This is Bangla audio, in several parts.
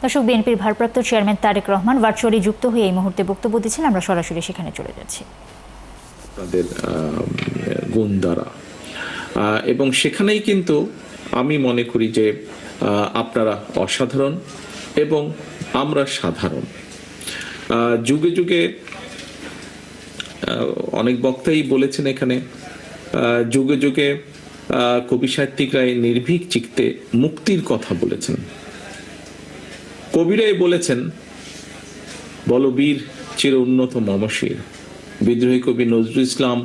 দর্শক, বিএনপির ভারপ্রাপ্ত চেয়ারম্যান তারেক রহমান ভার্চুয়ালি যুক্ত হয়ে এই মুহূর্তে বক্তব্য দিচ্ছেন। আমরা সরাসরি সেখানে চলে যাচ্ছি। তাদের গুণ দ্বারা এবং সেখানেই কিন্তু আমি মনে করি যে আপনারা অসাধারণ এবং আমরা সাধারণ। যুগে যুগে অনেক বক্তাই বলেছেন এখানে, যুগে যুগে কবি সাহিত্যিকরাই নির্ভীক চিত্তে মুক্তির কথা বলেছেন। কবিরাই বলেছেন, বলবীর চির উন্নত মমশির। বিদ্রোহী কবি নজরুল ইসলাম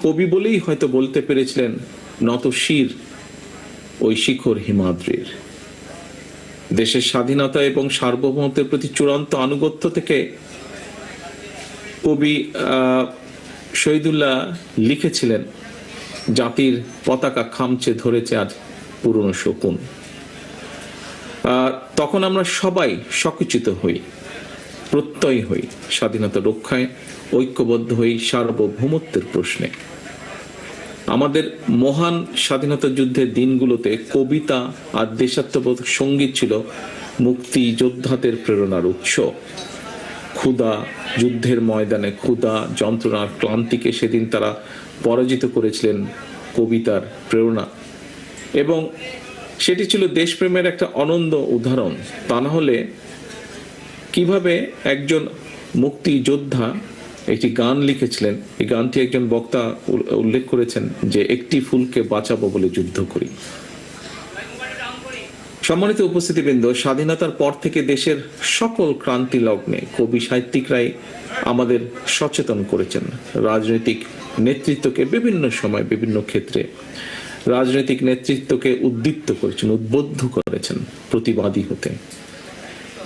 কবি বলেই হয়তো বলতে পেরেছিলেন, নত শির ওই শিখর হিমাদ্রির। দেশের স্বাধীনতা এবং সার্বভৌমত্বের প্রতি চূড়ান্ত আনুগত্য থেকে কবি শহীদুল্লাহ লিখেছিলেন, জাতির পতাকা খামচে ধরেছে আজ পুরনো শকুন। তখন আমরা সবাই সচেতন হই, প্রত্যয়ী হই, স্বাধীনতা রক্ষায় ঐক্যবদ্ধ হই সার্বভৌমত্বের প্রশ্নে। আমাদের মহান স্বাধীনতা যুদ্ধের দিনগুলোতে কবিতা আর দেশাত্মবোধক সঙ্গীত ছিল মুক্তি যোদ্ধাদের প্রেরণার উৎস। ক্ষুধা, যুদ্ধের ময়দানে ক্ষুধা, যন্ত্রণার ক্লান্তিকে সেদিন তারা পরাজিত করেছিলেন কবিতার প্রেরণা, এবং সেটি ছিল দেশপ্রেমের একটা অনন্য উদাহরণ। তা না হলে কিভাবে একজন মুক্তি যোদ্ধা একটি গান লিখেছিলেন, এই গানটি একজন বক্তা উল্লেখ করেছেন যে, একটি ফুলকে বাঁচাবো বলে যুদ্ধ করি। সম্মানিত উপস্থিতিবৃন্দ, স্বাধীনতার পর থেকে দেশের সকল ক্রান্তি লগ্নে কবি সাহিত্যিকরাই আমাদের সচেতন করেছেন। রাজনৈতিক নেতৃত্বকে বিভিন্ন সময় বিভিন্ন ক্ষেত্রে রাজনৈতিক নেতৃত্বকে উদ্দীপ্ত করেছেন, উদ্বুদ্ধ করেছেন প্রতিবাদী হতে,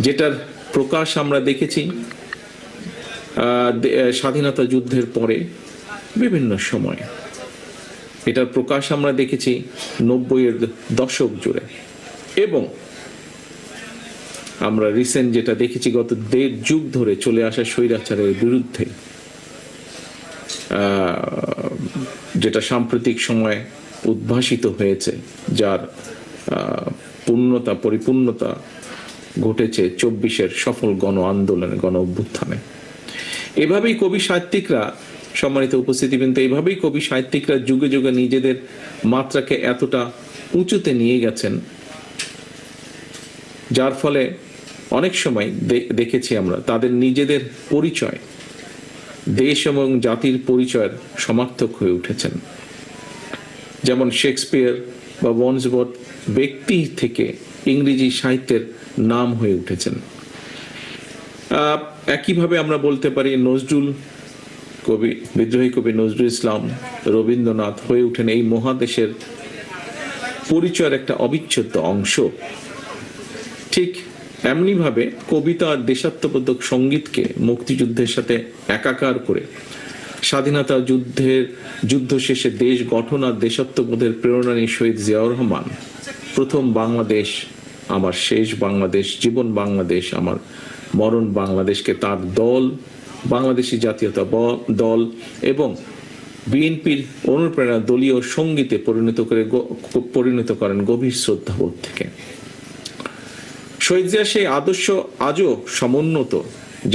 যেটার প্রকাশ আমরা দেখেছি স্বাধীনতা যুদ্ধের পরে বিভিন্ন সময়। এটার প্রকাশ আমরা দেখেছি 90-এর দশক জুড়ে, এবং আমরা রিসেন্ট যেটা দেখেছি গত 1.5 যুগ ধরে চলে আসা স্বৈরাচারের বিরুদ্ধে, যেটা সাম্প্রতিক সময়ে উদ্ভাসিত হয়েছে, যার পরিপূর্ণতা ঘটেছে 24-এর সফল গণ আন্দোলনে, গণ অভ্যুত্থানে। এভাবেই কবি সাহিত্যিকরা, সম্মানিত উপস্থিতিবৃন্দ, এইভাবেই কবি সাহিত্যিকরা যুগে যুগে নিজেদের মাত্রাকে এতটা উঁচুতে নিয়ে গেছেন, যার ফলে অনেক সময় দেখেছি আমরা তাদের নিজেদের পরিচয়, দেশ এবং জাতির পরিচয়ের সমার্থক হয়ে উঠেছেন। যেমন শেক্সপিয়ার বা ওয়ার্ডসওয়ার্থ ব্যক্তি থেকে ইংরেজি সাহিত্যের নাম হয়ে উঠেছেন। একইভাবে আমরা বলতে পারি নজরুল কবি, বিদ্রোহী কবি নজরুল ইসলাম, রবীন্দ্রনাথ হয়ে উঠেন এই মহাদেশের পরিচয়ের একটা অবিচ্ছেদ্য অংশ। ঠিক এমনি ভাবে কবিতা আর দেশাত্মবোধক সঙ্গীতকে মুক্তিযুদ্ধের সাথে একাকার করে স্বাধীনতা যুদ্ধ শেষে দেশ গঠন আর দেশাত্মবোধের প্রেরণা নিয়ে শহীদ জিয়াউর রহমান প্রথম বাংলাদেশ আমার শেষ বাংলাদেশ, জীবন বাংলাদেশ আমার মরণ বাংলাদেশকে তার দল, বাংলাদেশী জাতীয়তা দল এবং বিএনপির অনুপ্রেরণা দলীয় সঙ্গীতে পরিণত করেন গভীর শ্রদ্ধাবোধ থেকে। শহীদ জিয়া সেই আদর্শ আজও সমুন্নত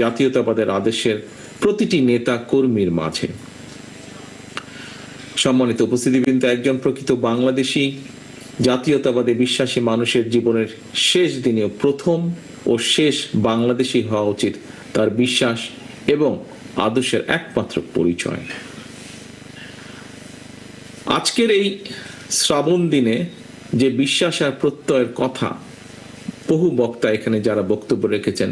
জাতীয়তাবাদের আদর্শের প্রতিটি নেতা কর্মীর মাঝে। সম্মানিত উপস্থিতিবৃন্দ, একজন প্রকৃত বাংলাদেশী জাতীয়তাবাদে বিশ্বাসী মানুষের জীবনের শেষ দিনেও প্রথম ও শেষ বাংলাদেশী হওয়া উচিত তার বিশ্বাস এবং আদর্শের একমাত্র পরিচয়। আজকের এই শ্রাবণ দিনে যে বিশ্বাস আর প্রত্যয়ের কথা বহু বক্তা এখানে যারা বক্তব্য রেখেছেন,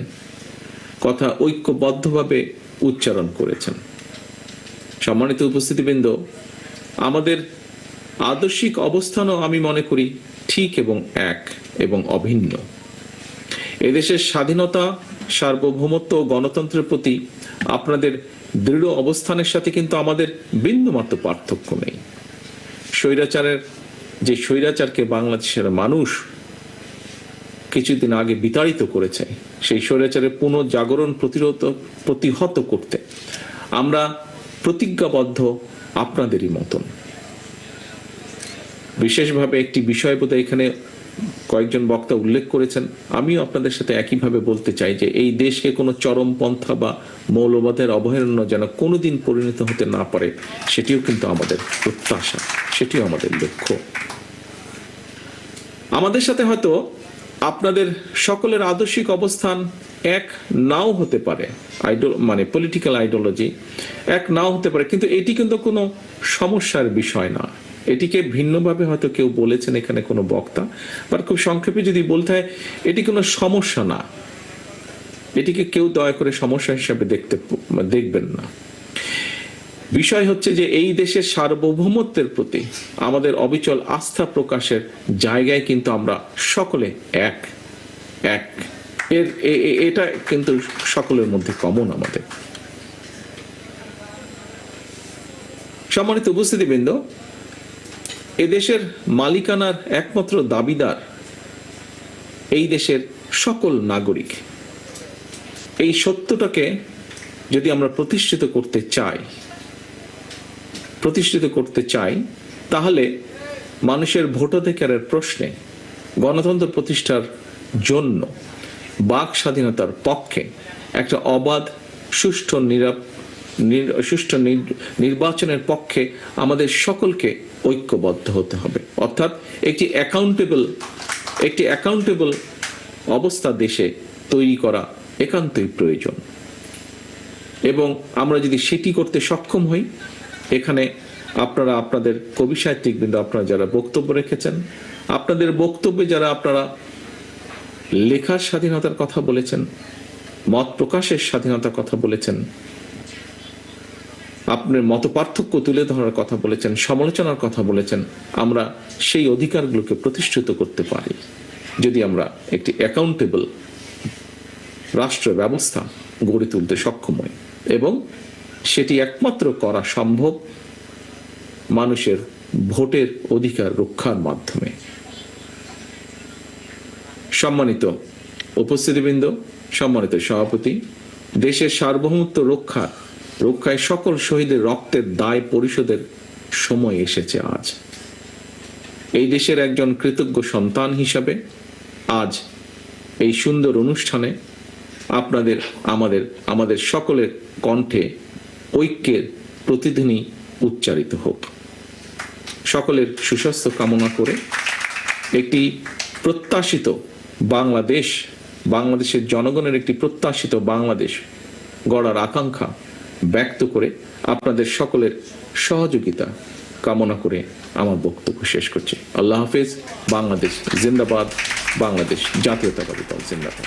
কথা ঐক্যবদ্ধভাবে উচ্চারণ করেছেন। সম্মানিত উপস্থিতিবৃন্দ, আমাদের আদর্শিক অবস্থানও আমি মনে করি ঠিক এবং এক এবং অভিন্ন। এদেশের স্বাধীনতা, সার্বভৌমত্ব ও গণতন্ত্রের প্রতি আপনাদের দৃঢ় অবস্থানের সাথে কিন্তু আমাদের বিন্দুমাত্র পার্থক্য নেই। স্বৈরাচারকে বাংলাদেশের মানুষ কিছুদিন আগে বিতাড়িত করেছে, সেই স্বৈরাচারের পুনঃজাগরণ প্রতিহত করতে আমরা প্রতিজ্ঞাবদ্ধ আপনাদেরই মতন। বিশেষভাবে একটি বিষয় বোধহয় এখানে কয়েকজন বক্তা উল্লেখ করেছেন, আমিও আপনাদের সাথে একইভাবে বলতে চাই যে এই দেশকে কোনো চরমপন্থা বা মৌলবাদের অভয়ারণ্য যেন কোনোদিন পরিণত হতে না পারে, সেটিও কিন্তু আমাদের প্রত্যাশা, সেটিও আমাদের লক্ষ্য। আমাদের সাথে হয়তো আপনাদের সকলের আদর্শিক অবস্থান এক নাও হতে পারে, মানে পলিটিক্যাল আইডিওলজি এক নাও হতে পারে, কিন্তু এটি কিন্তু কোনো সমস্যার বিষয় না। এটিকে ভিন্নভাবে হয়তো কেউ বলেছেন এখানে কোনো বক্তা, বা খুব সংক্ষেপে যদি বলতে হয়, এটি কোনো সমস্যা না। এটিকে কেউ দয়া করে সমস্যা হিসাবে দেখবেন না। বিষয় হচ্ছে যে এই দেশের সার্বভৌমত্বের প্রতি আমাদের অবিচল আস্থা প্রকাশের জায়গায় কিন্তু আমরা সকলে এক এক এটা কিন্তু সকলের মধ্যে কমন আমাদের। সম্মানিত উপস্থিতিবৃন্দ, এদেশের মালিকানার একমাত্র দাবিদার এই দেশের সকল নাগরিক। এই সত্যটাকে যদি আমরা প্রতিষ্ঠিত করতে চাই তাহলে মানুষের ভোটাধিকারের প্রশ্নে গণতন্ত্র প্রতিষ্ঠার জন্য বাক স্বাধীনতার পক্ষে একটা অবাধ সুষ্ঠু নির্বাচনের পক্ষে আমাদের সকলকে ঐক্যবদ্ধ হতে হবে। অর্থাৎ একটি অ্যাকাউন্টেবল অবস্থা দেশে তৈরি করা একান্তই প্রয়োজন, এবং আমরা যদি সেটি করতে সক্ষম হই, এখানে আপনারা আপনাদের কবি সাহিত্যিকবৃন্দ আপনারা যারা বক্তব্য রেখেছেন, আপনাদের বক্তব্যে যারা আপনারা লেখার স্বাধীনতার কথা বলেছেন, মত প্রকাশের স্বাধীনতার কথা বলেছেন, আপনার মত পার্থক্য তুলে ধরার কথা বলেছেন, সমালোচনার কথা বলেছেন, আমরা সেই অধিকারগুলোকে প্রতিষ্ঠিত করতে পারি যদি আমরা একটি অ্যাকাউন্টেবল রাষ্ট্র ব্যবস্থা গড়ে তুলতে সক্ষম হই, এবং সেটি একমাত্র করা সম্ভব মানুষের ভোটের অধিকার রক্ষার মাধ্যমে। সম্মানিত উপস্থিতিবৃন্দ, সম্মানিত সভাপতি, দেশের সার্বভৌমত্ব রক্ষায় সকল শহীদের রক্তের দায় পরিশোধের সময় এসেছে আজ। এই দেশের একজন কৃতজ্ঞ সন্তান হিসাবে আজ এই সুন্দর অনুষ্ঠানে আপনাদের আমাদের সকলের কণ্ঠে ঐক্যের প্রতিধ্বনি উচ্চারিত হোক। সকলের সুস্বাস্থ্য কামনা করে একটি প্রত্যাশিত বাংলাদেশের জনগণের একটি প্রত্যাশিত বাংলাদেশ গড়ার আকাঙ্ক্ষা ব্যক্ত করে আপনাদের সকলের সহযোগিতা কামনা করে আমার বক্তব্য শেষ করছি। আল্লাহ হাফেজ। বাংলাদেশ জিন্দাবাদ। বাংলাদেশ জাতীয়তাবাদী দল জিন্দাবাদ।